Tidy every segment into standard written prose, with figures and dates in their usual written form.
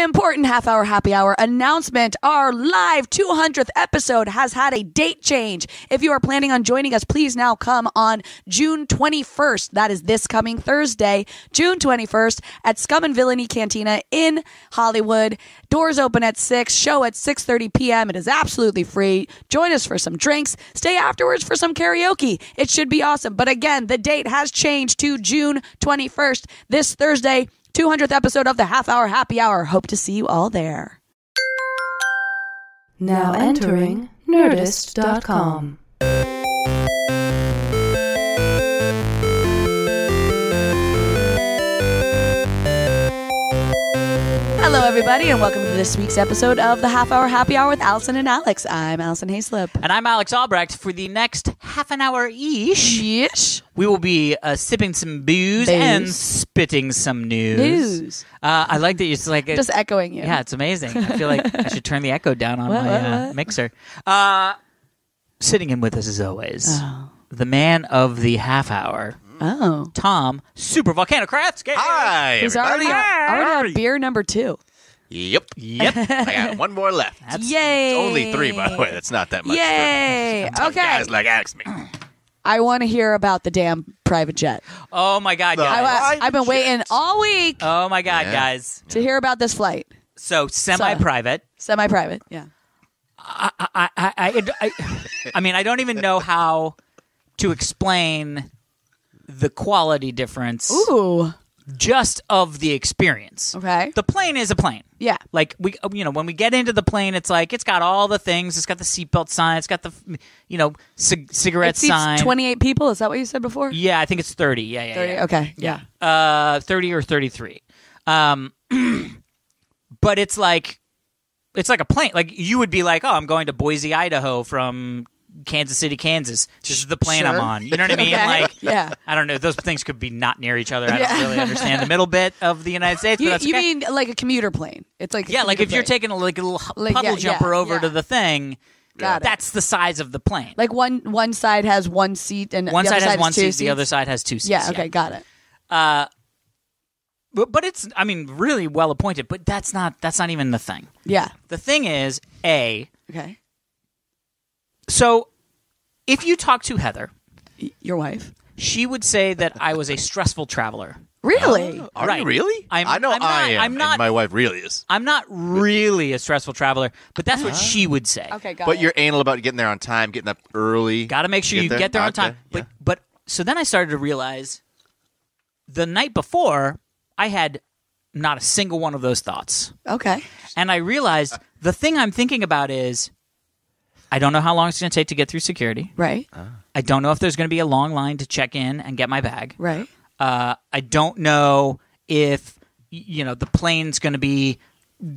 Important half-hour happy hour announcement. Our live 200th episode has had a date change. If you are planning on joining us, please now come on June 21st. That is this coming Thursday, June 21st at Scum and Villainy Cantina in Hollywood. Doors open at 6, show at 6:30 p.m. It is absolutely free. Join us for some drinks. Stay afterwards for some karaoke. It should be awesome. But again, the date has changed to June 21st, this Thursday. 200th episode of the Half Hour Happy Hour. Hope to see you all there. Now entering Nerdist.com. Hello, everybody, and welcome to this week's episode of the Half Hour Happy Hour with Alison and Alex. I'm Alison Haislip. And I'm Alex Albrecht. For the next half an hour-ish, Yes. we will be sipping some booze and spitting some news. I like that you're just echoing you. Yeah, it's amazing. I feel like I should turn the echo down on my mixer. Sitting in with us as always, the man of the half hour, Tom Super Volcanocrats. Hi, He's everybody. already on beer number 2. Yep. I got one more left. Yay. It's only 3, by the way. That's not that much. Yay. For Okay. guys like Alex me. I want to hear about the damn private jet. Oh my God, guys! I've been waiting all week Oh my God, guys! to hear about this flight. So semi-private. Semi-private, yeah. I mean, I don't even know how to explain the quality difference. Ooh. Just of the experience. Okay. The plane is a plane. Yeah. Like when we get into the plane, it's like it's got all the things. It's got the seatbelt sign. It's got the cigarette It seats sign. 28 people. Is that what you said before? Yeah, I think it's 30. Yeah. 30. Yeah. Okay. Yeah. 30 or 33. But it's like a plane. Like you would be like, oh, I'm going to Boise, Idaho from Kansas City, Kansas. This is the plane I'm on. You know what I mean? Okay. Like, yeah. I don't know. Those things could be not near each other. I don't really understand the middle bit of the United States. But that's You okay. mean like a commuter plane? It's like Like if you're taking a little puddle jumper over to the thing, that's the size of the plane. Like one side has one seat and one the side other has side one has two seat, seats. the other side has 2 seats. Yeah. Okay. Got it. But it's, I mean, really well appointed. But that's not even the thing. Yeah. The thing is, Okay. So if you talk to Heather, Your wife. she would say that I was a stressful traveler. Really? Are Right. you really? I'm- I know I'm not- I am. I'm not- and my wife really is. I'm not really a stressful traveler, but that's what she would say. Okay. Got But it. you're anal about getting there on time, getting up early. Got to make sure you get there on time. Okay. But so then I started to realize the night before I had not a single one of those thoughts. Okay. And I realized the thing I'm thinking about is I don't know how long it's going to take to get through security. Right. I don't know if there's going to be a long line to check in and get my bag. Right. I don't know if the plane's going to be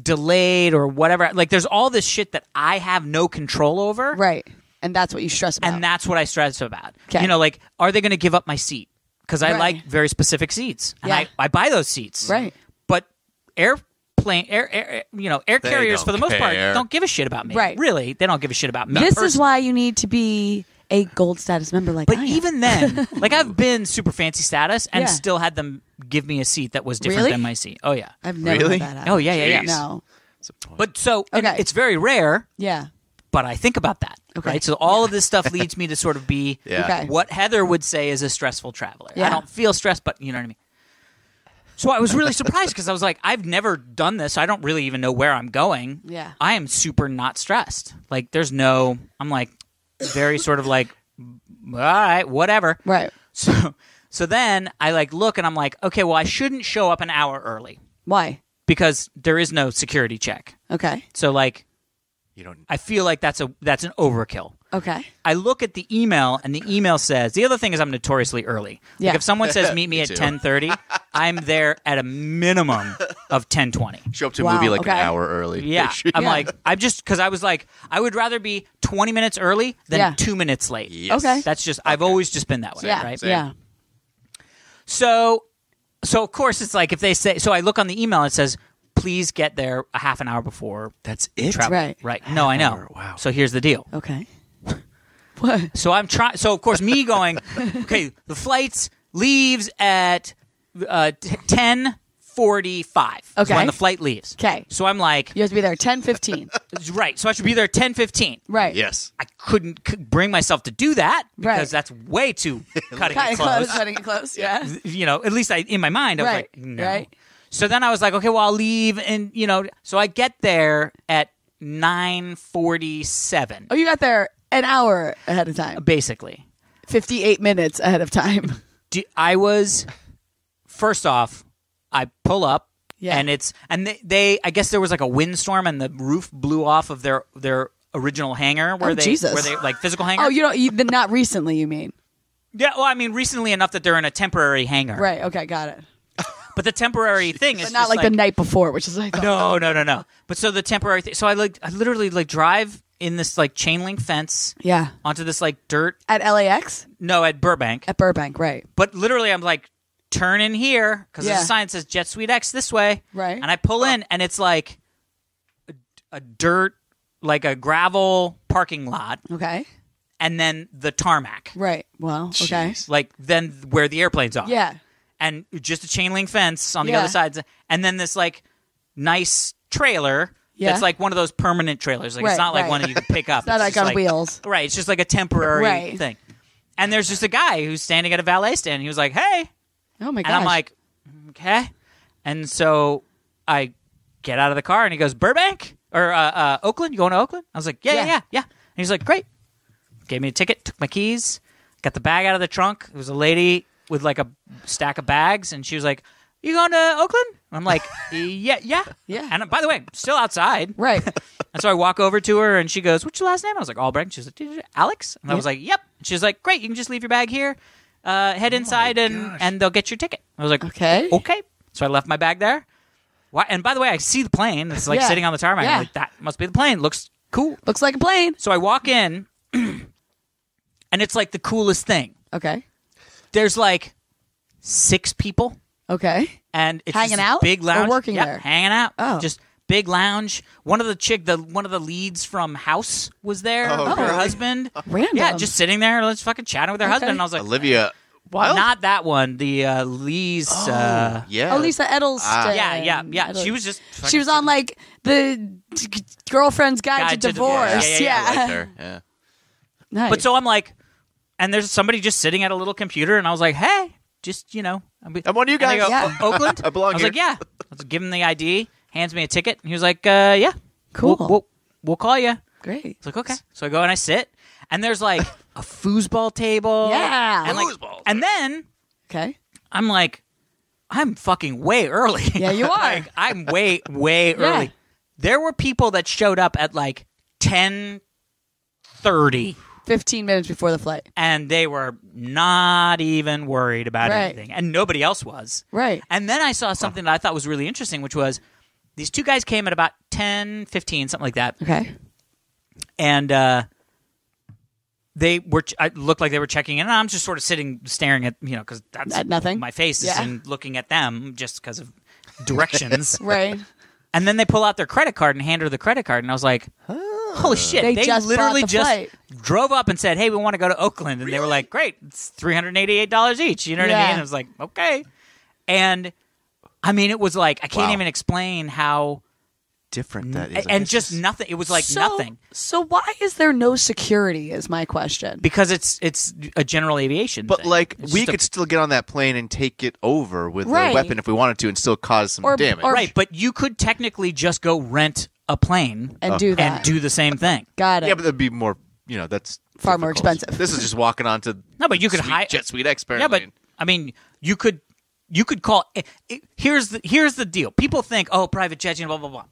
delayed or whatever. Like there's all this shit that I have no control over. Right. And that's what you stress about. And that's what I stress about. Okay. Like, are they going to give up my seat? Because I Right. like very specific seats. And Yeah. I buy those seats. Right. But air carriers for the most part care. don't give a shit about me. Right. Really, they don't give a shit about me. This is why you need to be a gold status member like But I am. even then, like I've been super fancy status and Yeah. still had them give me a seat that was different Really? than my seat. Oh yeah. I've never Really? had that happen. Oh yeah. Jeez. No. But so and Okay. it's very rare, Yeah. but I think about that. Okay. Right. So all of this stuff leads me to sort of be Yeah. Okay. what Heather would say is a stressful traveler. Yeah. I don't feel stressed, but you know what I mean. So I was really surprised because I was like, I've never done this. I don't really even know where I'm going. Yeah. I am super not stressed. Like there's no, I'm like very sort of like, all right, whatever. Right. So then I like look and I'm like, okay, well I shouldn't show up an hour early Why? because there is no security check. Okay. So like, You don't. I feel like that's an overkill. Okay. I look at the email, and the email says the other thing is I'm notoriously early. Yeah. Like if someone says meet me Me at too. 10:30, I'm there at a minimum of 10:20. Show up to a Wow, movie like okay. an hour early. Yeah, I'm Yeah. like I'm just because I was like I would rather be 20 minutes early than Yeah. 2 minutes late. Yes. Okay. That's just I've always just been that way, Yeah. right? Same. Yeah. So of course it's like if they say so I look on the email it says please get there a half an hour before That's it. travel. Right. No, I know. hour, wow. So here's the deal. Okay. What? So I'm trying. So of course, me going. Okay, the flights leaves at 10:40. 10:45 Okay. when the flight leaves. Okay. So I'm like, You have to be there at 10:15. right. So I should be there at 10:15. Right. Yes. I couldn't bring myself to do that because Right. that's way too cutting Cutting it close. Cutting it close. Yeah. You know, at least in my mind, I was Right. like, no. Right. So then I was like, okay, well, I'll leave. And, so I get there at 9:47, Oh, you got there an hour ahead of time. basically. 58 minutes ahead of time. I was, first off, I pull up. Yeah. And they I guess there was like a windstorm and the roof blew off of their original hangar where Jesus. where they like physical hangar. Oh, not recently, you mean? Yeah, well, I mean recently enough that they're in a temporary hangar. Right. Okay. Got it. But the temporary thing is But not just like the night before, which is like No. But so the temporary thing. So I literally like drive in this like chain link fence Yeah. onto this like dirt. At LAX? No, at Burbank. At Burbank, right. But literally, I'm like, turn in here because Yeah. there's a sign that says Jet Suite X this way. Right. And I pull in, and it's like a dirt, like a gravel parking lot, Okay. and then the tarmac. Right. Well, okay. Jeez. Like then where the airplanes are. Yeah. And just a chain link fence on the Yeah. other side, and then this like nice trailer. Yeah. That's like one of those permanent trailers. Like Right, it's not like right. one that you can pick up. It's not like just on wheels. Right. It's just like a temporary Right. thing. And there's just a guy who's standing at a valet stand. And he was like, "Hey," Oh my gosh. and I'm like, "Okay." And so I get out of the car, and he goes, "Burbank or Oakland? You going to Oakland?" I was like, "Yeah." And he's like, "Great." Gave me a ticket, took my keys, got the bag out of the trunk. There was a lady with like a stack of bags, and she was like, "You going to Oakland?" And I'm like, yeah. Yeah. And by the way, still outside. Right. And so I walk over to her, and she goes, "What's your last name?" I was like, "Albrecht." She was like, "Alex?" And I was like, "Yep." And she was like, "Great, you can just leave your bag here, head inside, and they'll get your ticket." I was like, Okay. Okay. So I left my bag there. Why? And by the way, I see the plane. It's like Yeah. sitting on the tarmac. Yeah. I'm like, that must be the plane. Looks cool. Looks like a plane. So I walk in, and it's like the coolest thing. Okay. There's like 6 people, Okay. and it's Hanging just out? big lounge. Or working Yep, there? hanging out. Oh. Just big lounge. One of the leads from House was there. Oh, with her really? husband. Random. Yeah, just sitting there, let's fucking chatting with her husband. And I was like, Olivia Wilde? not that one. The Lee's. Yeah. Oh, Lisa Edelstein. Yeah. She was just. She was on like the Girlfriend's Guide to Divorce. Yeah. I liked her. Yeah. Nice. But so I'm like, and there's somebody just sitting at a little computer, and I was like, hey, just I'm one of you and they guys. go, Yeah. Oakland. I belong I was here. like, yeah. Let's give him the ID. Hands me a ticket. And he was like, yeah, Cool. We'll call you. Great. It's like, okay. So I go and I sit, and there's like a foosball table. Yeah. And, like, Foosball. and then Okay. I'm like, I'm fucking way early. Yeah, you are. Like, I'm way early. There were people that showed up at like 10:30, 15 minutes before the flight. and they were not even worried about Right. anything, and nobody else was. Right. And then I saw something that I thought was really interesting, which was these 2 guys came at about 10:15, something like that, Okay. and they were. I looked like they were checking in, and I'm just sort of sitting, staring at because that's At nothing? My face is Yeah. in looking at them just because of directions. Right. And then they pull out their credit card and hand her the credit card, and I was like, "Holy shit!" They just literally bought the just flight. drove up and said, "Hey, we want to go to Oakland," and they were like, "Great, it's $388 each." You know what I Yeah. mean? I was like, "Okay," and I mean, it was like I can't Wow. even explain how. Different that is. And just nothing. It was like nothing So why is there no security is my question. because it's a general aviation. But thing. like, It's we just a- could still get on that plane and take it over with Right. a weapon if we wanted to, and still cause some Or- damage. or- right, but you could technically just go rent a plane And do that. and do the same thing. Got it. Yeah, but that'd be more. That's Far more difficult. expensive. This is just walking onto. No, but you could Sweet hire Jet Suite X. Yeah, but I mean, you could call. Here's the deal. People think, oh, private jets, blah blah blah.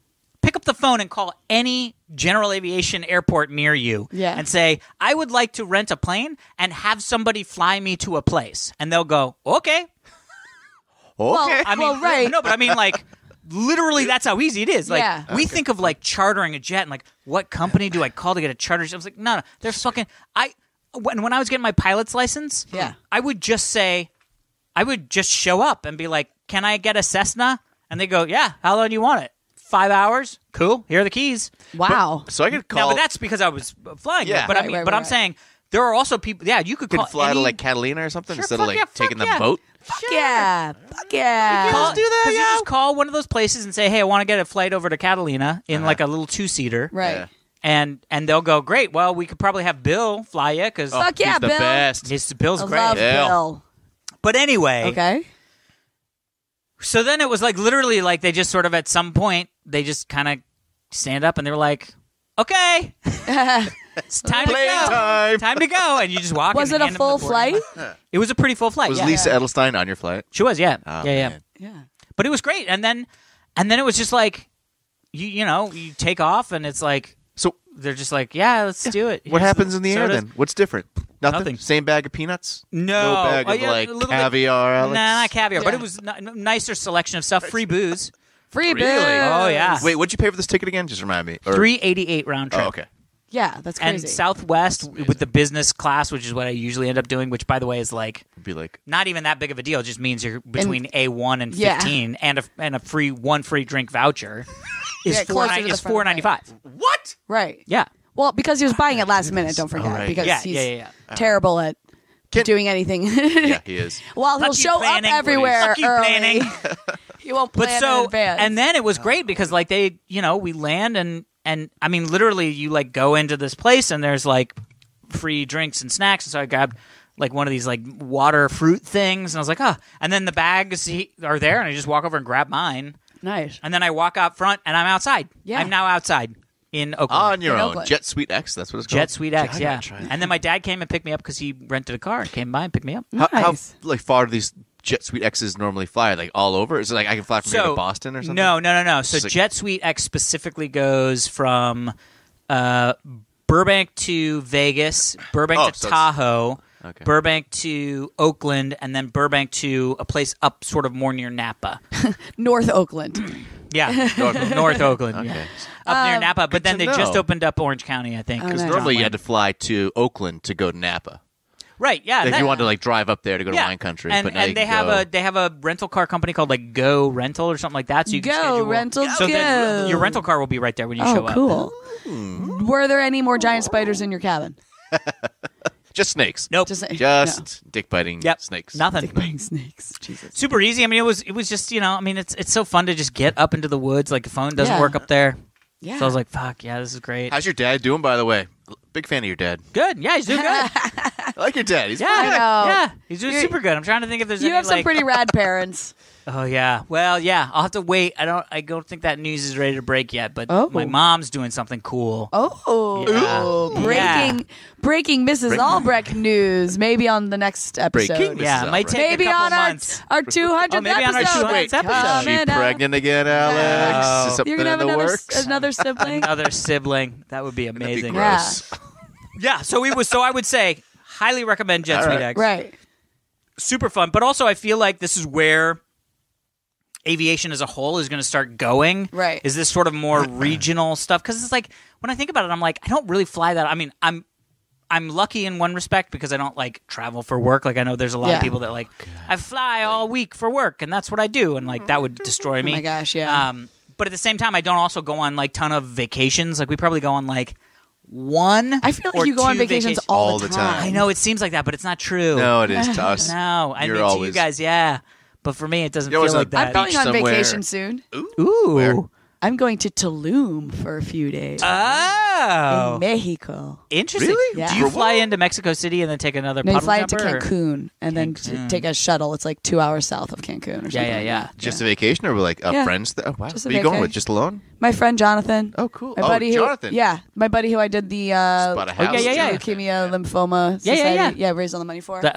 Pick up the phone and call any general aviation airport near you and say, I would like to rent a plane and have somebody fly me to a place. And they'll go, okay. Okay. I mean, right. no, but I mean, like, literally, that's how easy it is. Like, Yeah. we think of, like, chartering a jet and, like, what company do I call to get a charter jet? I was like, no, they're fucking... When I was getting my pilot's license, I would just show up and be like, can I get a Cessna? And they go, yeah, how long do you want it? 5 hours? Cool. Here are the keys. Wow. So I could call. Now, but that's because I was flying. Yeah. But Right, right, but I'm right. saying There are also people. Yeah, you could You call could fly any, to like Catalina or something Sure, instead of fuck like yeah, fuck taking the yeah. boat. Fuck yeah. Fuck yeah. Call, do that, because you yo. just call one of those places and say, "Hey, I want to get a flight over to Catalina in like a little 2-seater." Right. Yeah. And they'll go, "Great. Well, we could probably have Bill fly you because Fuck yeah, He's the Bill. best. Bill's I great." love Yeah. Bill. But anyway, Okay. so then it was like literally like they just sort of at some point they just kind of stand up and they were like, "Okay, it's time to Play go. time." Time to go." And you just walk. Was and it a hand them the full boarding flight? pass. It was a pretty full flight. Was yeah. Lisa Edelstein on your flight? She was, yeah, Oh, yeah. man. Yeah. But it was great. And then it was just like, you know, you take off and it's like So they're just like, "Yeah, let's do it." what Here's happens in the air sodas. then? What's different? Nothing. Same bag of peanuts? No, bag Oh, of yeah, like a little bit- caviar, Alex? Nah, not caviar, but Yeah. it was nicer selection of stuff. Free booze, Free Really? Bill. Oh, yeah. Wait, what'd you pay for this ticket again? Just remind me. Or- $388 round trip. Oh, okay. Yeah, that's And crazy. Southwest with the business class, which is what I usually end up doing, which by the way is like Be like, not even that big of a deal. It just means you're between A1 and Yeah. 15, and a free drink voucher is Yeah, closer to the front of the $4.95. what? Right. Yeah, Well, because he was buying it last minute, don't forget. Oh, right. Because Yeah, he's yeah. terrible at doing anything. Yeah, he is. While he'll Fuck you, show planning. up everywhere Fuck you, early. planning. He won't But plan in so advance. and then it was great because like they, you know, we land and I mean literally you like go into this place and there's like free drinks and snacks, and so I grabbed like one of these like water fruit things and I was like, and then the bags are there and I just walk over and grab mine Nice. and then I walk out front and I'm outside. Yeah. I'm now outside in Oakland. On your In own. Oakland. Jet Suite X, that's what it's called? Jet Suite X, I yeah. gotta try that. And then my dad came and picked me up because he rented a car and came by and picked me up. How Nice. like far do these Jet Suite X's normally fly? Like all over? Is it like I can fly from here to Boston or something? No. So Just like- Jet Suite X specifically goes from Burbank to Vegas, Burbank Oh, to so it's- Tahoe, Okay. Burbank to Oakland, and then Burbank to a place up sort of more near Napa. North Oakland. Yeah, North Oakland. Yeah. Okay. Up near Napa, but good then to they just know. opened up Orange County, I think. 'cause nice. John Normally you went. had to fly to Oakland to go to Napa. Right, yeah. If that- you wanted to like drive up there to go to yeah. wine country. and, but now and you they can have go- they have a rental car company called like Go Rental or something like that. So you can Go schedule Rental so that Go. your rental car will be right there when you Oh, show up. cool. Were there any more giant spiders in your cabin? just snakes. Nope. Just Dick biting Yep. snakes. Nothing. bang snakes. Jesus. Super easy. I mean, it was just, you know, I mean, it's so fun to just get up into the woods. Like the phone doesn't Yeah. work up there. Yeah. So I was like, fuck, yeah, this is great. How's your dad doing, by the way? Big fan of your dad. Good. Yeah, he's doing good. I like your dad. He's Yeah, I know. yeah, he's doing You're- super good. I'm trying to think if there's you any have some like, pretty rad parents. oh yeah. Well, yeah, I'll have to wait. I don't think that news is ready to break yet. But Oh. my mom's doing something cool. Oh, Yeah. breaking Mrs. Albrecht news. Maybe on the next episode. Breaking Mrs. Yeah, it might Albrecht. take Maybe a couple on months. our 200th Oh, maybe on our episode. 200th episode. Is she Coming up. pregnant again, Alex? No. Is something You're gonna have in the another works? another sibling. Another sibling. That would be That'd be amazing. gross. Yeah. So I would say highly recommend Jet All Suite right. X. Right. Super fun, but also I feel like this is where aviation as a whole is going to start going. Right. Is this sort of more regional stuff? Because it's like when I think about it, I'm like, I don't really fly that. I mean, I'm lucky in one respect because I don't like travel for work. Like I know there's a lot Yeah. of people that like I fly all week for work and that's what I do, and like that would destroy me. Oh my gosh, yeah. But at the same time, I don't also go on like ton of vacations. Like we probably go on like one. I feel or like you go on two vacations all the time. I know it seems like that, but it's not true. No, it is to us. No, I You're mean to you always- guys, yeah. But for me, it doesn't You're feel always like on I'm that. going on somewhere. vacation soon. Ooh. Where? I'm going to Tulum for a few days Oh. in Mexico. Interesting. Really? Yeah. Do you For fly into Mexico City and then take another No, you puddle fly into jumper, or- Cancun and then take a shuttle. It's like 2 hours south of Cancun or something. Yeah. like that. Just a vacation, or like Yeah. friends? Oh wow! Just a Who are you going vacay. with? Just alone? My friend Jonathan. Oh, cool. My Oh, buddy who, Jonathan. Yeah, my buddy who I did the Bought a house. yeah. leukemia lymphoma Yeah, society. yeah. raised all the money for. That-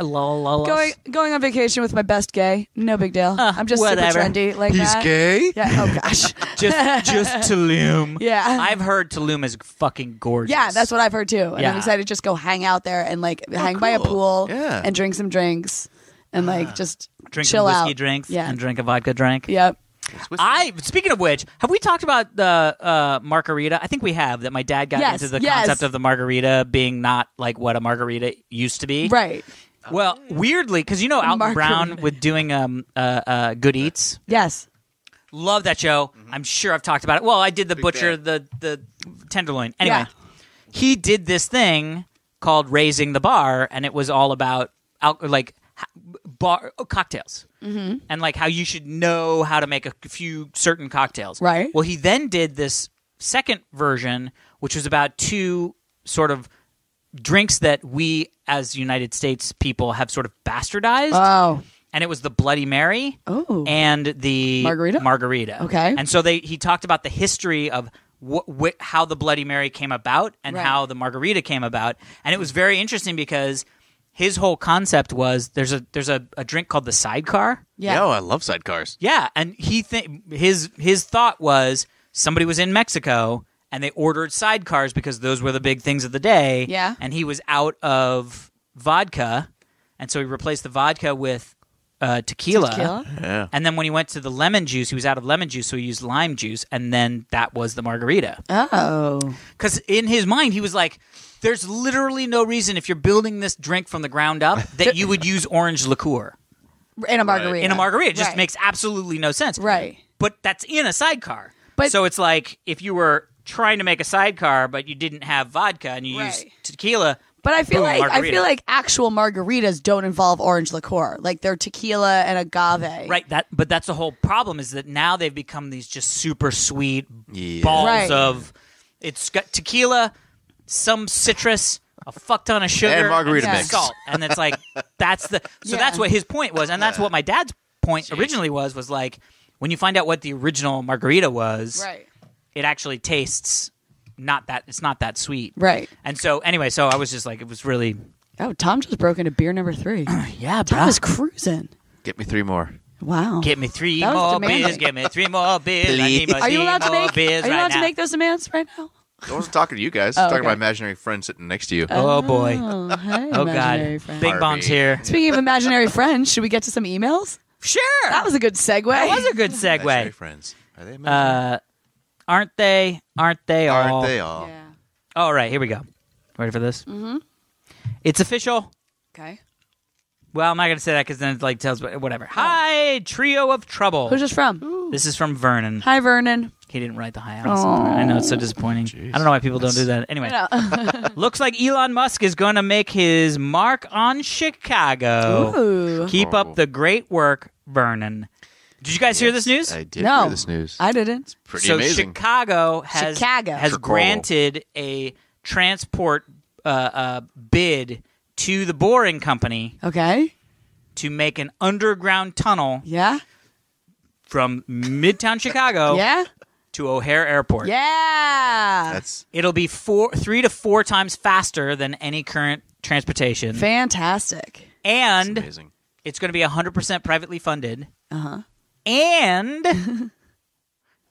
Going on vacation with my best gay. No big deal. I'm just whatever. super trendy like He's that. gay. Yeah. Oh gosh. just Tulum. Yeah. I've heard Tulum is fucking gorgeous. Yeah, that's what I've heard too. And Yeah. I'm excited to just go hang out there and like hang by a cool. pool Yeah. and drink some drinks and like just drink chill some whiskey out. drinks Yeah. and drink a vodka drink. Yep. Speaking of which, have we talked about the margarita? I think we have. That my dad got Yes, into the yes. concept of the margarita being not like what a margarita used to be. Right. Well, weirdly, because you know Alton Margarita. Brown with doing Good Eats. Yes. Love that show. I'm sure I've talked about it. Well, I did the butcher, the tenderloin. Anyway, Yeah. he did this thing called Raising the Bar, and it was all about cocktails. Mm-hmm. And like how you should know how to make a few certain cocktails. Right. Well, he then did this second version, which was about two sort of drinks that we as United States people have sort of bastardized. Oh. And it was the Bloody Mary and the Margarita. Okay. And so he talked about the history of how the Bloody Mary came about and how the Margarita came about. And it was very interesting because his whole concept was there's a drink called the sidecar. Yeah, I love sidecars. Yeah, and his thought was somebody was in Mexico and they ordered sidecars because those were the big things of the day. Yeah. And he was out of vodka, and so he replaced the vodka with tequila. Yeah. And then when he went to the lemon juice, he was out of lemon juice, so he used lime juice, and then that was the margarita. Oh. Because in his mind, he was like, there's literally no reason if you're building this drink from the ground up that you would use orange liqueur. In a margarita. In a margarita. It just makes absolutely no sense. Right. But that's in a sidecar. But so it's like if you were trying to make a sidecar, but you didn't have vodka and you used tequila. But I feel margarita. like actual margaritas don't involve orange liqueur. Like they're tequila and agave. Right. But that's the whole problem is that now they've become these just super sweet balls of it's got tequila, some citrus, a fuck ton of sugar, and margarita and mix, salt, and it's like that's what his point was, and that's what my dad's point originally was like when you find out what the original margarita was, it actually tastes. It's not that sweet. Right. And so, anyway, I was just like, it was really... Oh, Tom just broke into beer number 3. Yeah, Tom is cruising. Get me 3 more. Wow. Get me 3 more beers. Get me 3 more beers. I need Are you allowed to make those demands right now? I wasn't talking to you guys. I was talking to my imaginary friend sitting next to you. Oh, boy. Hey, oh, God. Friend. Big Bomb's here. Speaking of imaginary friends, should we get to some emails? Sure. That was a good segue. Imaginary friends. Are they imaginary? Aren't they? Aren't they all? Aren't they all? Yeah. All right, here we go. Ready for this? Mm-hmm. It's official. Okay. Well, I'm not going to say that because then it like tells whatever. Hi, Trio of Trouble. Who's this from? This is from Vernon. Hi, Vernon. He didn't write the hi, Alison. I know, it's so disappointing. Jeez. I don't know why people don't do that. Anyway. Looks like Elon Musk is going to make his mark on Chicago. Ooh. Keep up the great work, Vernon. Did you guys hear this news? I did hear this news. I didn't. Pretty amazing. Chicago has granted a transport bid to the Boring Company to make an underground tunnel from Midtown Chicago to O'Hare Airport. Yeah. It'll be 3 to 4 times faster than any current transportation. Fantastic. And amazing. It's going to be 100% privately funded. Uh-huh. And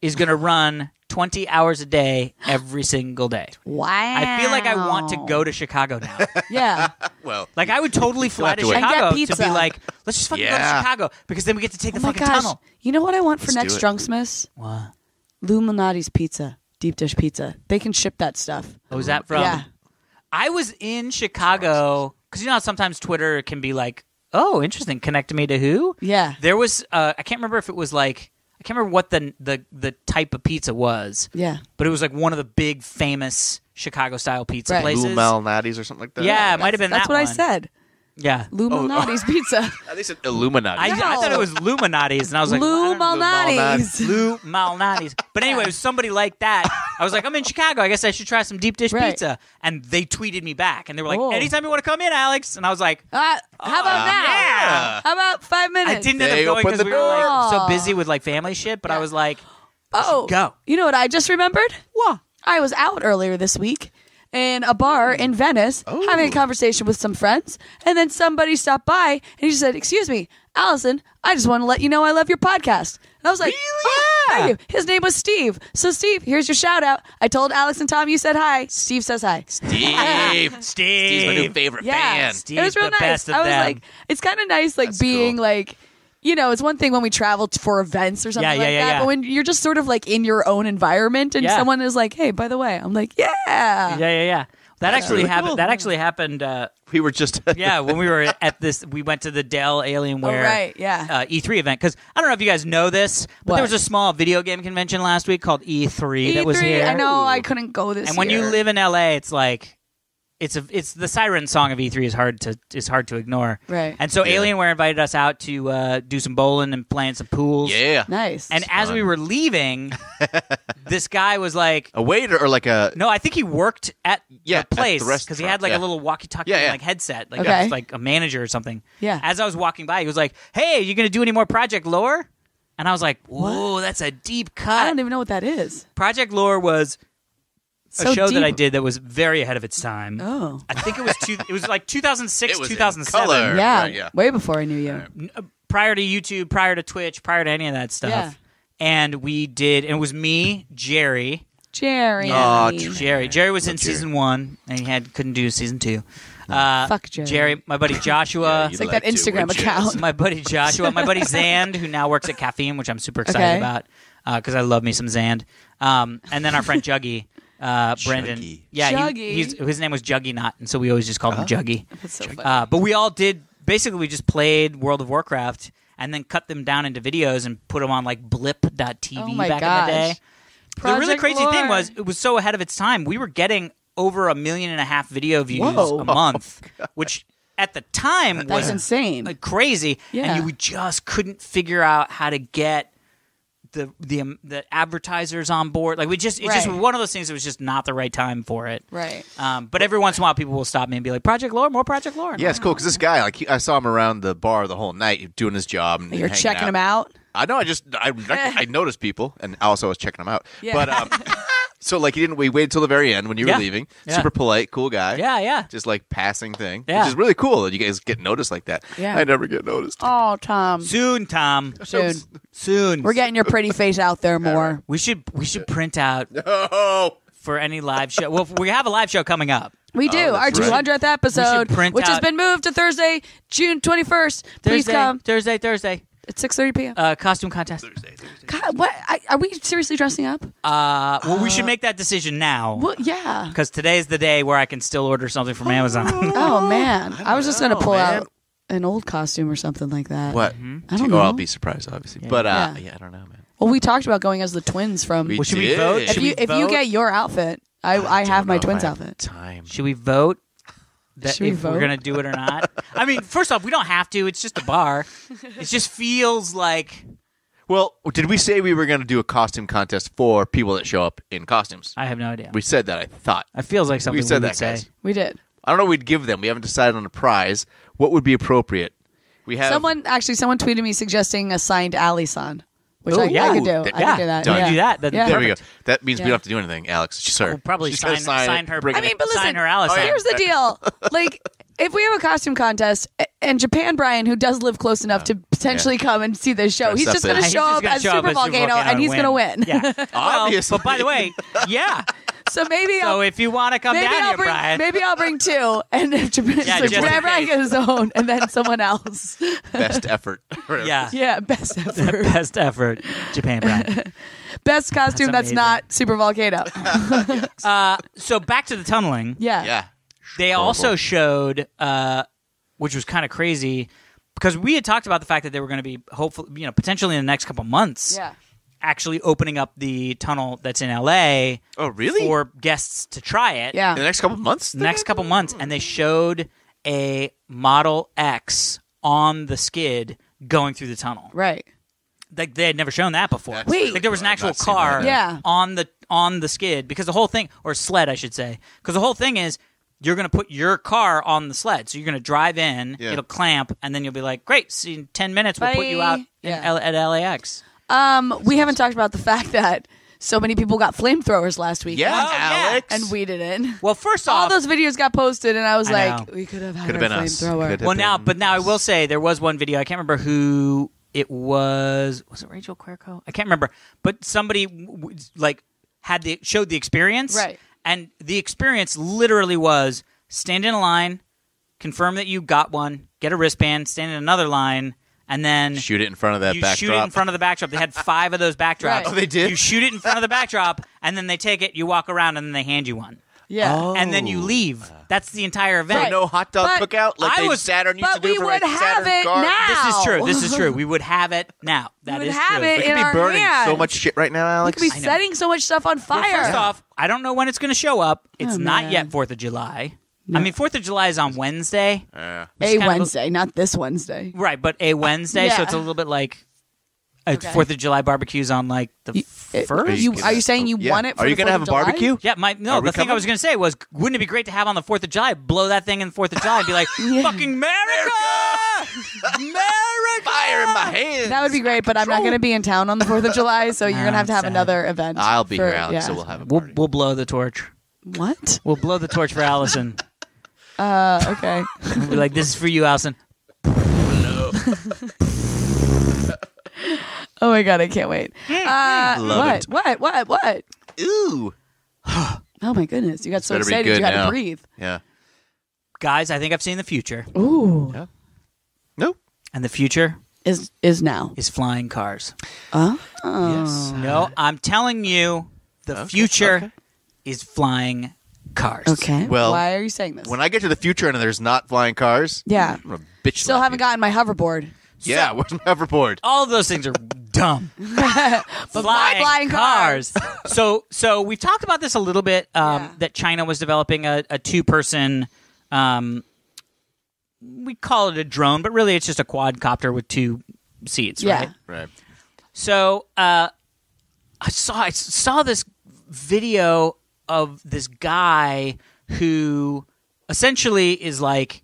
is going to run 20 hours a day every single day. Wow. I feel like I want to go to Chicago now. Yeah. Well, like I would totally fly to wait. Chicago And get to be like, let's just fucking go to Chicago because then we get to take the fucking tunnel. You know what I want for Let's next do it. Drunksmiths? What? Luminati's Pizza. Deep dish pizza. They can ship that stuff. Oh, is that from? Yeah. I was in Chicago because you know how sometimes Twitter can be like, oh, interesting. Connect me to who? Yeah. There was I can't remember if it was like I can't remember what the type of pizza was. Yeah. But it was like one of the big famous Chicago style pizza Right. places. Lou Malnati's or something like that. Yeah, it might have been That's that what one. I said. Yeah. Lou Malnati's Pizza. They said Illuminati. I thought it was Luminati's, and I was like, Lou well, Malnati's. Lou Malnati's. But anyway, it was somebody like that. I was like, I'm in Chicago. I guess I should try some deep dish pizza. And they tweeted me back, and they were like, anytime you want to come in, Alex. And I was like, How about now? Yeah. How about 5 minutes? I didn't end up going because we were like so busy with like family shit. But I was like, go. You know what I just remembered? What? I was out earlier this week in a bar in Venice having a conversation with some friends, and then somebody stopped by and he just said, "Excuse me, Allison, I just want to let you know I love your podcast." And I was like, Really? "Oh, thank you." His name was Steve. So Steve, here's your shout out. I told Alex and Tom you said hi. Steve says hi. Steve. Steve's my new favorite band. Steve. It was real the nice. best of I was them. like, it's kind of nice, like That's being cool. like, you know, it's one thing when we travel for events or something like that, yeah. but when you're just sort of like in your own environment and someone is like, "Hey, by the way," I'm like, "Yeah." Yeah. That actually really happened. cool. That actually happened. We were just When we were at this, we went to the Dell Alienware E3 event because I don't know if you guys know this, but there was a small video game convention last week called E3 that was here. I know I couldn't go this And when you year. live in LA, it's like it's the siren song of E3 is hard to ignore. Right. And so Alienware invited us out to do some bowling and playing some pools. Yeah. Nice. And as we were leaving, this guy was like, A waiter or like a... no, I think he worked at Yeah, the place at the because he had like a restaurant, little walkie-talkie like headset, like Okay. like a manager or something. Yeah. As I was walking by, he was like, "Hey, are you going to do any more Project Lore?" And I was like, "Whoa, that's a deep cut." I don't even know what that is. Project Lore was a So show deep. that I did that was very ahead of its time. Oh. I think it was it was like 2006, It was in 2007. color. Yeah. Right, yeah. Way before I knew you. Prior to YouTube, prior to Twitch, prior to any of that stuff. Yeah. And we did, and it was me, Jerry. Jerry. Jerry was in season 1, and he couldn't do season 2. Fuck Jerry. My buddy Joshua. You'd It's like that to, Instagram wouldn't you? account. My buddy Joshua, my buddy Zand, who now works at Caffeine, which I'm super excited about because I love me some Zand. And then our friend Juggy, Brendan. Juggy. Yeah, Juggy. his name was Juggy Not, and so we always just called him Juggy. That's so funny. But we all did, basically we just played World of Warcraft and then cut them down into videos and put them on like blip.tv Oh my back gosh. in the day. The really Project crazy Lore. thing was it was so ahead of its time. We were getting over 1.5 million video views Whoa. a month, which at the time That's was insane. like crazy, Yeah. and you just couldn't figure out how to get the advertisers on board. Like it's just Right. one of those things that was just not the right time for it. Right. But every once in a while, people will stop me and be like, "Project Lore, more Project Lore." Yeah, it's cool because this guy, like, I saw him around the bar the whole night doing his job. And You're hanging checking him out? I know. I noticed people, and also I was checking them out. Yeah. But so like we waited till the very end when you were Yeah. leaving. Yeah. Super polite, cool guy. Yeah. Just like passing thing, Yeah. which is really cool that you guys get noticed like that. Yeah. I never get noticed. Oh, Tom. Soon, Tom. Soon. We're getting your pretty face out there more. We should print out Oh, for any live show. Well, we have a live show coming up. We do. Oh, Our that's right. 200th episode, print which has out- been moved to Thursday, June 21st. Please come Thursday. at 6:30 p.m. Costume contest. God, what? Are we seriously dressing up? Well, we should make that decision now. Well, yeah. Because today's the day where I can still order something from Amazon. Oh, man. I was just going to pull man. out an old costume or something like that. what? I don't Oh, know. I'll be surprised, obviously. But Yeah. yeah, I don't know, man. Well, we talked about going as the twins from. We Well, should we did. vote? if Should we you vote? get your outfit, I have my twins outfit. Time. Should we vote? That Should we if vote? we're gonna do it or not? I mean, first off, we don't have to. It's just a bar. It just feels like Well, did we say we were going to do a costume contest for people that show up in costumes? I have no idea. We said that, I thought. It feels like something We said would that, say. guys. We did. I don't know what we'd give them. We haven't decided on a prize. What would be appropriate? We have Someone tweeted me suggesting a signed Alison, which Ooh, I yeah. could do. I Yeah. could do that. Done. Yeah. Do that. That's Yeah. There we go. perfect. That means we Yeah. don't have to do anything, Alex. She's her. We'll probably She's gonna sign her. bring I it. mean, but listen, sign her Alice. here's the deal. Like, if we have a costume contest, and Japan Brian, who does live close enough to potentially come and see this show, Dress he's up just going to as- He's show just up gonna as show up Super as Super Volcano, and he's going to win. Yeah. Obviously. But by the way, yeah. So maybe So if you want to come down here, Brian. maybe I'll bring two, and if Japan, Yeah, so just in Japan Brian case. gets his own, and then someone else. Best effort. Yeah. Yeah, best effort. Best effort, Japan Brian. Best costume that's amazing. not Super Volcano. So back to the tunneling. Yeah. Yeah. They also showed, which was kind of crazy, because we had talked about the fact that they were going to be hopefully, potentially in the next couple months, Yeah. actually opening up the tunnel that's in LA. Oh, really? For guests to try it. Yeah. In the next couple of months? Next couple months, and they showed a Model X on the skid going through the tunnel. Right. Like they had never shown that before. That's- Wait. Like there was an I've actual not seen car that. Yeah. on the skid, because the whole thing, or sled I should say, because the whole thing is you're going to put your car on the sled. So you're going to drive in, Yeah. it'll clamp, and then you'll be like, great, see, in 10 minutes we'll put you Bye. out Yeah. at LAX. We haven't talked about the fact that so many people got flamethrowers last week. Yeah, Oh, yeah. Alex. And we didn't. Well, first All off, those videos got posted, and I was I like, know. we could have had Could our have been us. flamethrower. Could have well, now, been but now I us. will say there was one video. I can't remember who it was. Was it Rachel Querco? I can't remember. But somebody showed the experience, Right. And the experience literally was stand in a line, confirm that you got one, get a wristband, stand in another line, and then Shoot it in front of that you backdrop. shoot it in front of the backdrop. They had 5 of those backdrops. Right. Oh, they did? You shoot it in front of the backdrop, and then they take it. You walk around, and then they hand you one, Yeah. Oh. and then you leave. That's the entire event. Right. No hot dog But cookout like I they was- Saturn used to But do we for would a have Saturn it car. now. This is true. This is true. We would have it now. That would is have true. it We in could be our burning hands. so much shit right now, We Alex. could be setting so much stuff on Well, fire. first off, I don't know when it's going to show up. It's Oh, not man. yet 4th of July. No. I mean, 4th of July is on Wednesday. A Wednesday, not this Wednesday. Right, but a Wednesday, so Yeah. it's a little bit like 4th of July barbecues on like the 1st. Are you saying you want it for Are you the going to 4th have of a July? barbecue? Yeah, the thing I was going to say was, wouldn't it be great to have on the 4th of July, blow that thing in the 4th of July and be like, fucking America! America! Fire in my hands. That would be great, but I'm not going to be in town on the 4th of July, so you're going to have sad. another event. I'll be for- here, Alex, yeah. so we'll have a party. We'll blow the torch. What? We'll blow the torch for Allison. Okay. We'll be like, this is for you, Allison. Oh my god, I can't wait. Love What? Ooh. Oh my goodness, you got so Better be excited good you had now. to breathe. Yeah. Guys, I think I've seen the future. Ooh. Yeah. Nope. And the future Is now. is flying cars. Yes. No, I'm telling you, the future is flying cars. Okay. Well, why are you saying this? When I get to the future and there's not flying cars, Yeah. I'm gonna bitch. Still slap haven't you. gotten my hoverboard. Yeah, where's my hoverboard? All of those things are dumb. But my flying cars. So we've talked about this a little bit. That China was developing a 2-person. We call it a drone, but really it's just a quadcopter with 2 seats. Yeah. Right. Right. So I saw this video of this guy who essentially is like,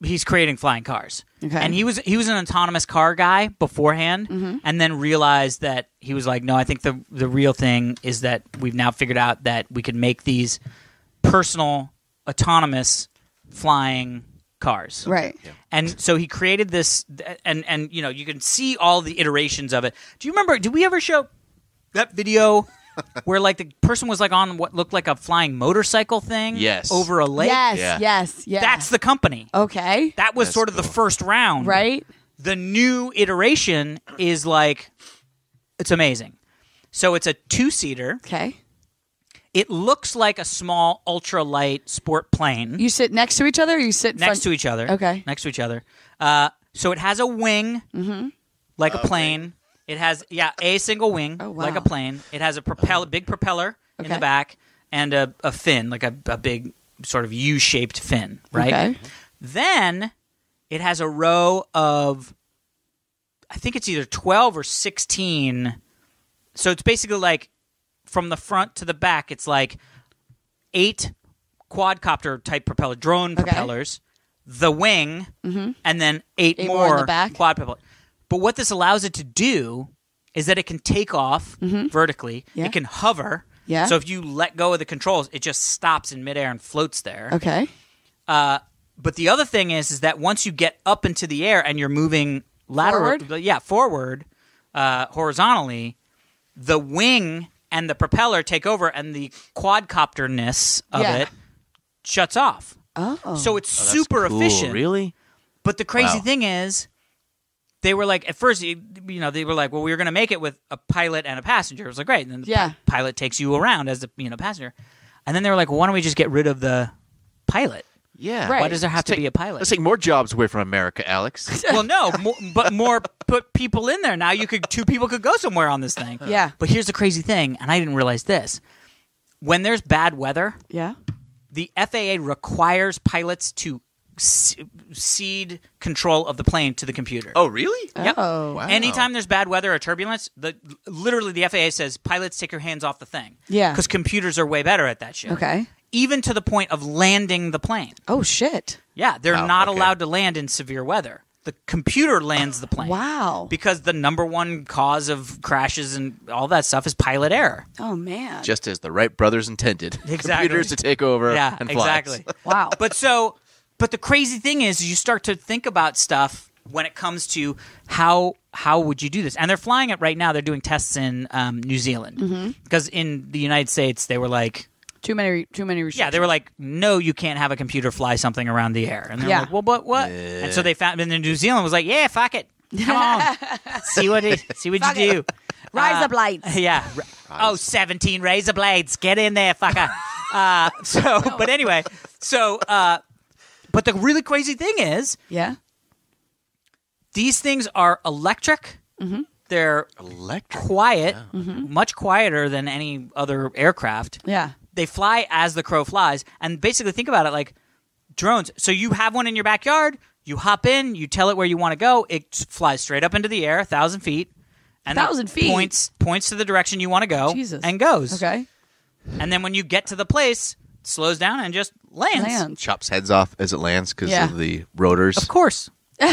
he's creating flying cars. Okay. And he was an autonomous car guy beforehand, and then realized that he was like, no, I think the real thing is that we've now figured out that we can make these personal autonomous flying cars. Right. Yeah. And so he created this, and you know, you can see all the iterations of it. Do you remember, did we ever show that video where like the person was like on what looked like a flying motorcycle thing Yes. over a lake? Yes, Yeah. yes. That's the company. Okay. That was That's sort of the cool. first round. Right? The new iteration is like, it's amazing. So it's a 2-seater. Okay. It looks like a small ultralight sport plane You sit next to each other or you sit next to each other. Okay. Next to each other. So it has a wing like a plane. It has, a single wing Oh, wow. like a plane. It has a big propeller in the Okay. back and a fin, like a big sort of U-shaped fin, right? Okay. Then it has a row of, I think it's either 12 or 16. So it's basically like from the front to the back, it's like 8 quadcopter type propeller, drone propellers, the wing, and then 8 Eight more in more the back? quad propellers. But what this allows it to do is that it can take off vertically. Yeah. It can hover. Yeah. So if you let go of the controls, it just stops in midair and floats there. Okay. But the other thing is that once you get up into the air and you're moving laterally, forward, horizontally, the wing and the propeller take over, and the quadcopterness of it shuts off. Oh. So it's That's super cool. efficient. Really? But the crazy Wow. thing is, they were like, at first, they were like, well, we were going to make it with a pilot and a passenger. It was like, great. And then the pilot takes you around as a passenger. And then they were like, well, why don't we just get rid of the pilot? Yeah. Right. Why does there have to be a pilot? Let's take more jobs away from America, Alex. Well, no, but more put people in there. Now 2 people could go somewhere on this thing. Yeah. But here's the crazy thing, and I didn't realize this. When there's bad weather, Yeah. the FAA requires pilots to cede control of the plane to the computer. Oh, really? Yep. Oh. Wow. Anytime there's bad weather or turbulence, literally the FAA says, pilots, take your hands off the thing. Yeah. Because computers are way better at that shit. Okay. Even to the point of landing the plane. Oh shit. Yeah, they're Wow, not okay. allowed to land in severe weather. The computer lands the plane. Wow. Because the number one cause of crashes and all that stuff is pilot error. Oh man. Just as the Wright brothers intended. Exactly. Computers to take over Yeah, and fly. exactly. Wow. But the crazy thing is, you start to think about stuff when it comes to how would you do this? And they're flying it right now. They're doing tests in New Zealand. Because in the United States, they were like, Too many restrictions. yeah, they were like, no, you can't have a computer fly something around the air. And they're like, well, but what? And so they found, and then New Zealand was like, yeah, fuck it. Come on. see what you do. Razor blades. Yeah. 17 razor blades. Get in there, fucker. But anyway, but the really crazy thing is, Yeah. these things are electric. They're Electric. quiet, much quieter than any other aircraft. Yeah. they fly as the crow flies. And basically, think about it like drones. So you have one in your backyard. You hop in. You tell it where you want to go. It flies straight up into the air, 1,000 feet. And 1,000 feet? Points to the direction you want to go. Jesus. And goes. Okay. And then when you get to the place, it slows down and just lands. Chops heads off as it lands because Yeah. of the rotors. Of course. We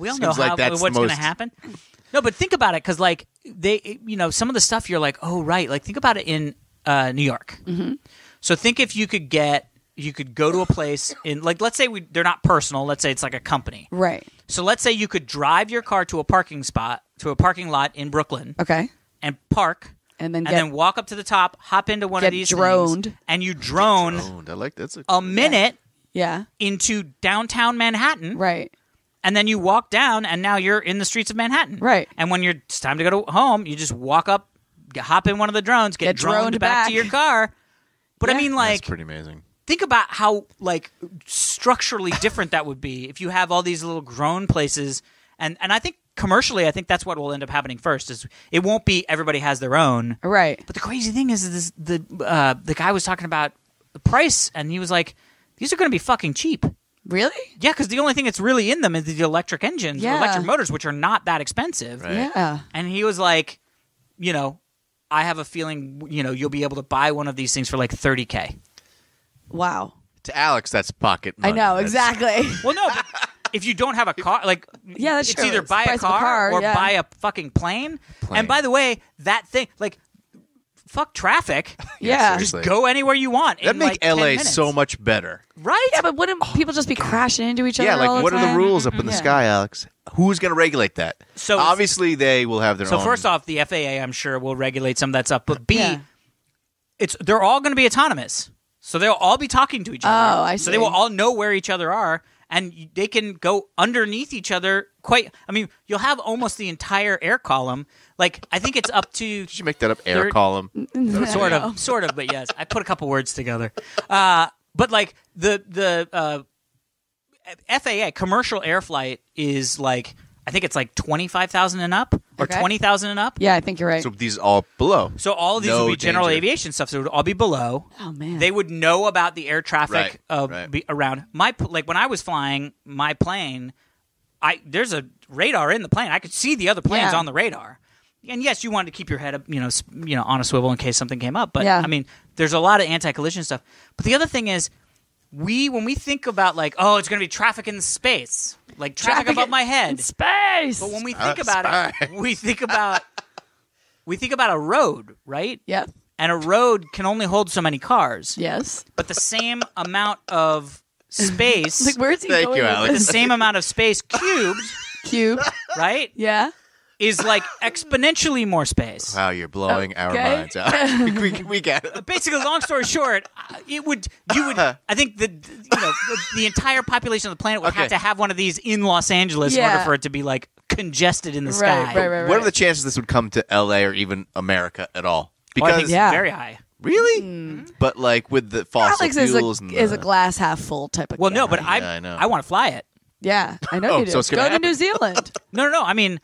all know Seems like that's what's the going to most- happen. No, but think about it, because like some of the stuff you're like, oh right, like think about it in New York. Mm-hmm. So think if you could go to a place in, like, let's say they're not personal. Let's say it's like a company. Right. So let's say you could drive your car to a parking lot in Brooklyn. Okay. And park. And then then walk up to the top, hop into one of these droned. things, and you drone I like that's a minute Yeah. into downtown Manhattan. Right. And then you walk down, and now you're in the streets of Manhattan. Right. And when it's time to go home, you just walk up, hop in one of the drones, get droned back to your car. But I mean, like, that's pretty amazing. think about how like structurally different that would be if you have all these little drone places. And I think commercially, I think that's what will end up happening first. Is it won't be everybody has their own. Right. But the crazy thing is the guy was talking about the price, and he was like, these are going to be fucking cheap. Really? Yeah, because the only thing that's really in them is the electric engines, Yeah. or electric motors, which are not that expensive. Right. Yeah. And he was like, I have a feeling, you'll be able to buy one of these things for like $30K. Wow. To Alex, that's pocket money. I know, That's- exactly. Well, no, but if you don't have a car, like, Yeah, that's it's true. either It's buy the a price of a car, car, or yeah. buy a fucking plane. And by the way, that thing, like, fuck traffic. Yeah. Just Seriously. go anywhere you want. That in make like 10 LA minutes. so much better. Right? Yeah, but wouldn't people just be crashing into each other Yeah, all like the what are the time? rules up in the Yeah. sky, Alex? Who's going to regulate that? So- obviously they will have their So own. first off, the FAA, I'm sure, will regulate some of that stuff. But B, Yeah. they're all going to be autonomous. So they'll all be talking to each other. Oh, I So they see. will all know where each other are, and they can go underneath each other you'll have almost the entire air column. Like, I think it's up to... Did you make that up? Air Third- column. Sort of, but yes. I put a couple words together. But like the FAA, commercial air flight, is like, I think it's like 25,000 and up, or Okay. 20,000 and up. Yeah, I think you're right. So these are all below. So all of these No would be general danger. aviation stuff. So it would all be below. Oh, man. They would know about the air traffic Right. around. Like when I was flying my plane, there's a radar in the plane. I could see the other planes Yeah. on the radar. And yes, you wanted to keep your head up, on a swivel in case something came up. But Yeah. I mean, there's a lot of anti-collision stuff. But the other thing is, when we think about like, oh, it's going to be traffic in space, like traffic above my in head. space. But when we think about it, we think about a road, right? Yeah. And a road can only hold so many cars. Yes. But the same amount of space, Like, where's he Thank going you, with Alex. the this? same amount of space cubed, Cube. right, Yeah. is like exponentially more space. Wow, you're blowing our Okay. minds out. we got it. Basically, long story short, I think the entire population of the planet would have Okay. to have one of these in Los Angeles in Yeah. order for it to be like congested in the sky. Right. What are the chances this would come to LA or even America at all? Well, I Because think Yeah. very high. really, but like with the fossil Alex is fuels and a the, glass half full type of Well, guy. no, but I know. I want to fly it. Yeah, I know Oh, you do. so it's gonna Go to happen. New Zealand. No. I mean,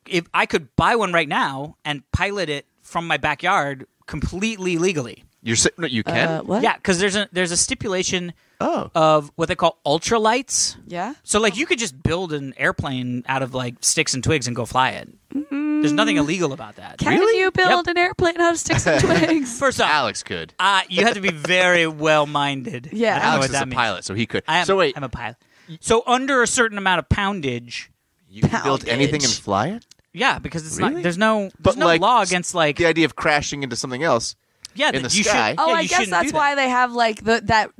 if I could buy one right now and pilot it from my backyard completely legally. no, you can. What? Yeah, because there's a stipulation Oh, of what they call ultralights. Yeah. So like you could just build an airplane out of like sticks and twigs and go fly it. There's nothing illegal about that. Can you build an airplane out of sticks and twigs? First off, Alex could. you have to be very well minded. Yeah. I don't know Alex what is that a means. pilot, so he could. I am. So wait, I'm a pilot. So under a certain amount of poundage, you can build Poundage. anything and fly it? yeah, because it's Really? not. There's no But like, law against like The idea of crashing into something else. yeah in that the you sky. should. Oh, yeah, I you guess shouldn't that's do why that. they have like the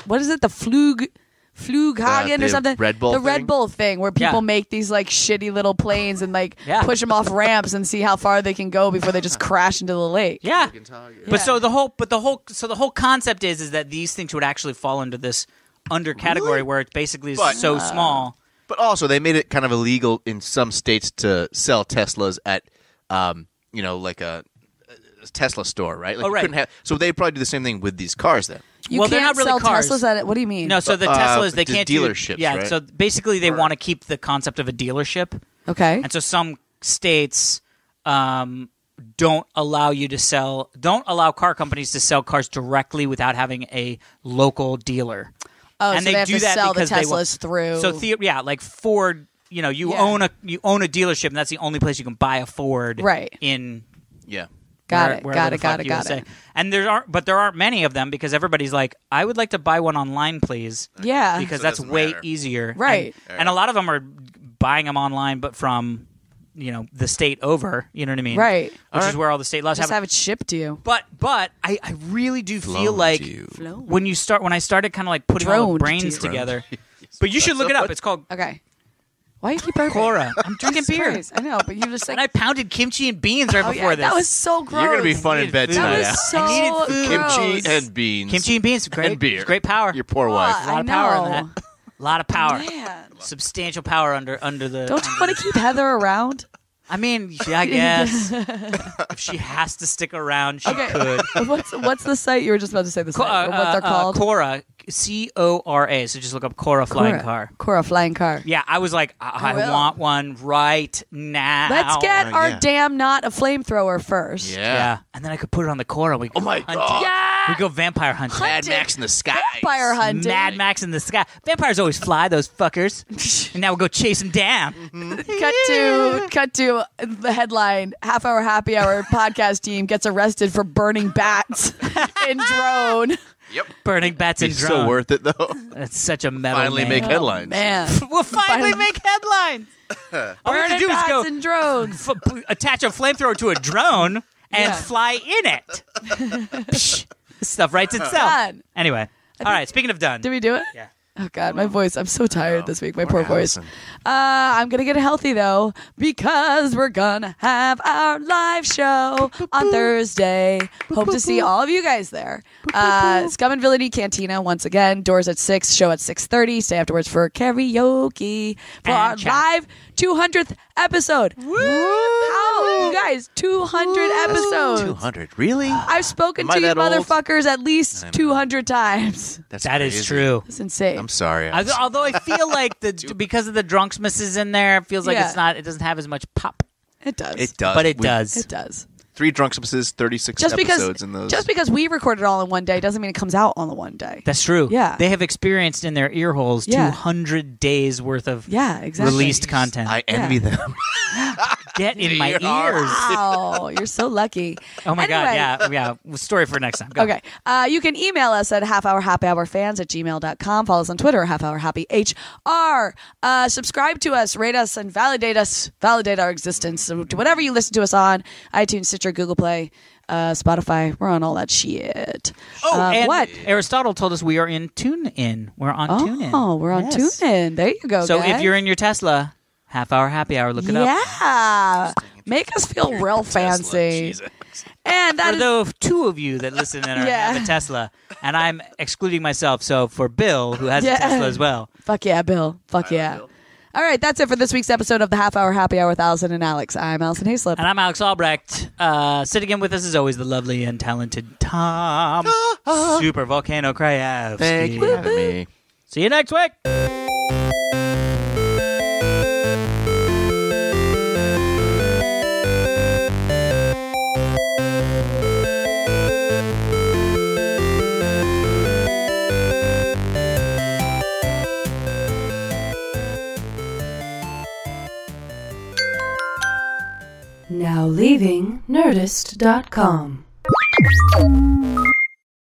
what is it? The Flughagen The or something. Red Bull The thing? Red Bull thing where people Yeah. make these like shitty little planes and like Yeah. push them off ramps and see how far they can go before they just crash into the lake. Yeah. But Yeah. so the whole concept is that these things would actually fall into this under category where it basically is But- so small. But also, they made it kind of illegal in some states to sell Teslas at, like a Tesla store, right? Like Oh, you right. couldn't have, so they probably do the same thing with these cars then. You Well, they're can't not really sell cars. Teslas at it. What do you mean? No, so the But, Teslas they just can't do dealerships, Yeah, right? so basically they want to keep the concept of a dealership, Okay. and so some states don't allow car companies to sell cars directly without having a local dealer. Oh, and so they have do to that sell the because they Teslas through. So like Ford, you own a dealership, and that's the only place you can buy a Ford. Right. Got it. And there aren't many of them because everybody's like, I would like to buy one online, please. Yeah. Because So it that's doesn't way matter. easier. Right. And a lot of them are buying them online, but from the state over. You know what I mean? Right. Which is where all the state laws Just have have it shipped to you. But I really do feel like when I started kind of like putting all the Droned brains to you. together. But you should look it up. It's called Okay. Why you keep burping? Cora. I'm drinking beer. Christ, I know, but you just And I pounded kimchi and beans right before this. That was so gross. You're gonna be fun in bed That tonight. That Al. was so I needed food. gross. Kimchi and beans. Kimchi and beans. Great, And beer. Great power. Your poor wife. A lot I of power in know. that. A lot of power. Man. Substantial power under the. Don't you want to keep Heather around? I mean, I guess if she has to stick around, she could. What's the site? You were just about to say the site. Or what they're called? Cora. Cora. So just look up Cora Flying Car. Cora Flying Car. Yeah, I was like, I will. want one right now. Let's get our yeah. damn not a flamethrower first. Yeah. And then I could put it on the Cora. We Oh my hunt God. it. Yeah. We go vampire hunting. Mad Max in the sky. Vampire hunting. Mad Max in the sky. Vampires always fly, those fuckers. And now we'll go chase them down. Cut to the headline: Half Hour Happy Hour podcast team gets arrested for burning bats in drone. Yep. Burning bats in It's drone. so worth it though. That's such a metal Finally name. make headlines. Man, We'll finally make headlines. All we have to burning do is bats go and drones. attach a flamethrower to a drone and Yeah. fly in it. Psh, this stuff writes itself. Done. Anyway. All right. Speaking of done. Did we do it? Yeah. Oh God, my voice. I'm so tired this week. My poor voice. Allison. I'm gonna get healthy though because we're gonna have our live show on Thursday. Hope to see all of you guys there. Scum and Villainy Cantina once again. Doors at 6. Show at 6:30. Stay afterwards for karaoke for And our chat. live 200th episode. Woo! How you guys? 200 episodes. 200. Really? I've spoken Am I to you that old? motherfuckers at least 200 times. That is crazy. true. It's insane. I'm sorry. Although I feel like because of the Drunksmas is in there, it feels like Yeah. it doesn't have as much pop. It does. It does. But it We- does. It does. 3 Drunksmases, 36 Just episodes in those. because we record it all in one day doesn't mean it comes out on the one day. That's true. Yeah. They have experienced in their ear holes Yeah. 200 days worth of Yeah, exactly. released content. I envy them. Get in my Ears. ears. Wow, you're so lucky. Oh my Anyway, God. Yeah. Story for next time. Go. Okay. You can email us at halfhourhappyhourfans@gmail.com. Follow us on Twitter, halfhourhappyhr. Subscribe to us, rate us, and validate our existence. So to whatever you listen to us on, iTunes, Stitcher, Google Play, Spotify. We're on all that shit. Oh, and what? Aristotle told us we are in TuneIn. We're on TuneIn. Oh, we're on Yes. TuneIn. There you go, So guys. if you're in your Tesla, Half Hour Happy Hour, look it up. Yeah. Make us feel real fancy. Jesus. And that For is the 2 of you that listen and have a Tesla, and I'm excluding myself, so for Bill, who has a Tesla as well. Fuck yeah, Bill. Fuck yeah. Bill. All right, that's it for this week's episode of the Half Hour Happy Hour with Allison and Alex. I'm Alison Haislip. And I'm Alex Albrecht. Sitting in with us as always, the lovely and talented Tom Super Volcano Krajewski. Thank you for having me. See you next week. Now leaving Nerdist.com.